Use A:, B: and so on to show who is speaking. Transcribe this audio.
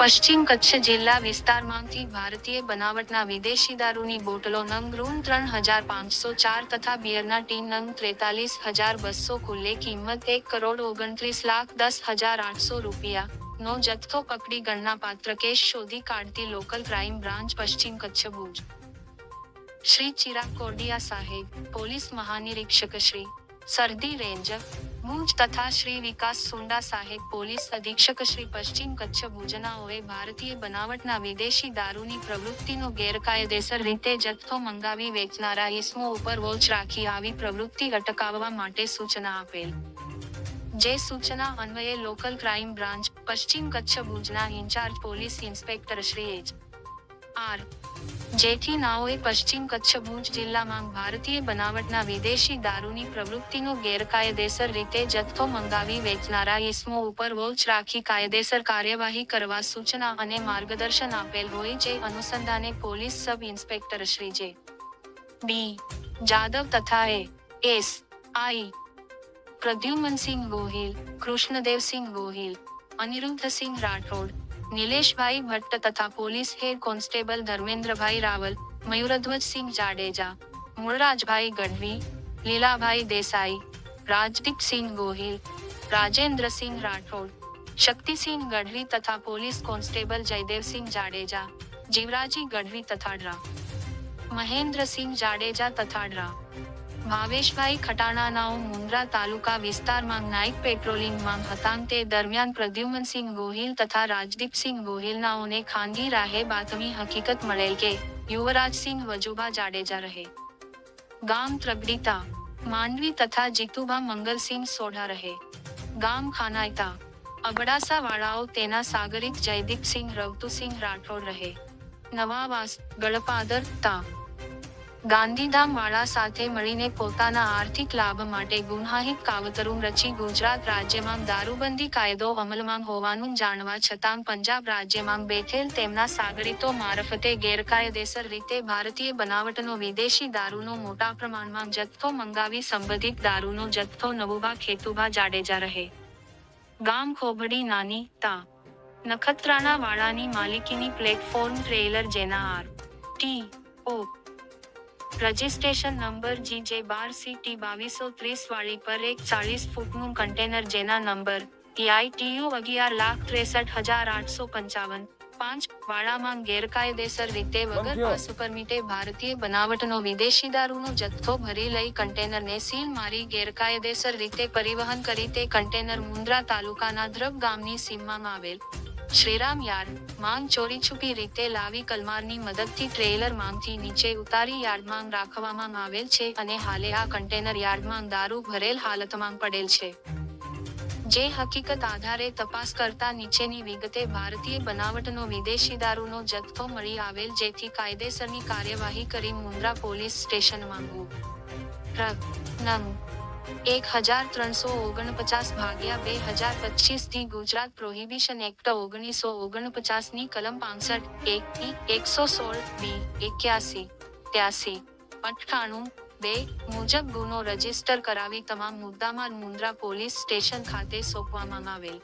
A: પશ્ચિમ કચ્છ જિલ્લા વિસ્તારમાંથી ભારતીય બનાવટના વિદેશી દારૂની બોટલો નંગ રૂ 3,504 તથા બિયરના ટીન નંગ 43,200 કુલ્લે કિંમત 1,29,10,800 રૂપિયા નો જથ્થો પકડી ગણનાપાત્ર કેસ શોધી કાઢતી લોકલ ક્રાઇમ બ્રાન્ચ પશ્ચિમ કચ્છ ભુજ શ્રી ચિરાગ કોડિયા સાહેબ, પોલીસ મહાનિરીક્ષક શ્રી સરહદી રેન્જ ભુજ તથા શ્રી વિકાસ સુંડા સાહેબ, પોલીસ અધિક્ષક શ્રી પશ્ચિમ કચ્છ ભુજનાઓએ ભારતીય બનાવટના વિદેશી દારૂની પ્રવૃત્તિનો ગેરકાયદેસર રીતે જથ્થો મંગાવી વેચનારા ઇસમો ઉપર વોચ રાખી આવી પ્રવૃત્તિ અટકાવવા માટે સૂચના આપેલ. જે સૂચના અન્વયે લોકલ ક્રાઇમ બ્રાન્ચ પશ્ચિમ કચ્છ ભુજના in-charge police inspector Shri H R. Jethi નાઓએ પશ્ચિમ કચ્છ ભુજ જિલ્લામાં ભારતીય બનાવટના વિદેશી દારૂની પ્રવૃત્તિનો ગેરકાયદેસર રીતે જથ્થો મંગાવી વેચનારા ઇસમો ઉપર વોચ રાખી કાયદેસર કાર્યવાહી કરવા સૂચના અને માર્ગદર્શન આપેલ હોય જે અનુસંધાને police sub inspector Shri J B. Jadav તથા એ.એસ.આઈ. પ્રદ્યુમનસિંહ ગોહિલ, કૃષ્ણદેવસિંહ ગોહિલ, અનિરુદ્ધસિંહ રાઠોડ, નિલેશભાઈ ભટ્ટ તથા police head constable Dharmendrabhai Raval, Mayurdhwajsinh Jadeja, Mulrajbhai Gadhvi, Lilabhai Desai, Rajdeepsinh Gohil, Rajendrasinh Rathod, Shaktisinh Gadhvi તથા પોલીસ કોન્સ્ટેબલ જયદેવસિંહ જાડેજા, જીવરાજી ગઢવી તથા ડ્રા. મહેન્દ્રસિંહ જાડેજા તથા ડ્રા. ભાવેશભાઈ ખટાણાનાઓ મુન્દ્રા તાલુકા વિસ્તારમાં નાઇટ પેટ્રોલિંગમાં હતા તે દરમિયાન પ્રદ્યુમનસિંહ ગોહિલ તથા રાજદીપસિંહ ગોહિલનાઓને ખાનગી રાહે બાતમી હકીકત મળેલ કે યુવરાજસિંહ વજુભા જાડેજા રહે ગામ ત્રગડીતા માંડવી તથા જીતુભા મંગલસિંહ સોઢા રહે ગામ ખાનાયતા અબડાસા વાળાઓ તેના સાગરિત જયદીપસિંહ રવતુસિંહ રાઠોડ રહે નવાવાસ ગળપાદર તા ગાંધીધામ વાળા સાથે મળીને પોતાના આર્થિક લાભ માટે ગુન્હાહિત કાવતરું રચી ગુજરાત રાજ્યમાં દારૂબંધી કાયદો અમલમાં હોવાનું જાણવા છતાં પંજાબ રાજ્યમાં બેઠેલ તેમના સાગરીતો મારફતે ગેરકાયદેસર રીતે ભારતીય બનાવટનો વિદેશી દારૂનો મોટા પ્રમાણમાં જથ્થો મંગાવી સંબંધિત દારૂનો જથ્થો નવુભા ખેતુભા જાડેજા રહે ગામ ખોભડી નાની તા નખત્રાણા વાળાની માલિકીની પ્લેટફોર્મ ટ્રેલર જેના આર.ટી.ઓ. રજિસ્ટ્રેશન નંબર GJ12CT 2230 વાળી પર એક 40 ફૂટનું કન્ટેનર જેના નંબર TITU 11,63,855 5 વાળામાં ગેરકાયદેસર રીતે વગર પાસ પરમિટે ભારતીય બનાવટનો વિદેશી દારૂનો જથ્થો ભરી લઈ કન્ટેનરને સીલ મારી ગેરકાયદેસર રીતે પરિવહન કરી તે કન્ટેનર મુન્દ્રા તાલુકાના દ્રબ ગામની સીમમાં આવેલ શ્રીરામ યાર્ડ માંગ ચોરીછુપી રીતે લાવી કલમારની મદદથી ટ્રેલર માંગથી નીચે ઉતારી યાર્ડમાં રાખવામાં આવેલ છે અને હાલે આ કન્ટેનર યાર્ડમાં દારૂ ભરેલ હાલતમાં પડેલ છે. જે હકીકત આધારે તપાસ કરતા નીચેની વિગતે ભારતીય બનાવટનો વિદેશી દારૂનો જથ્થો મળી આવેલ જેથી કાયદેસરની કાર્યવાહી કરી મુન્દ્રા પોલીસ સ્ટેશનમાં ગુનો નં. 1349/2025 થી ગુજરાત પ્રોહિબિશન એક્ટ 1949 ની કલમ 65(1) 116(b) 81 83 મુજબ ગુનો રજીસ્ટર કરાવી તમામ મુદ્દામાલ મુન્દ્રા પોલીસ સ્ટેશન ખાતે સોંપવામાં આવેલ.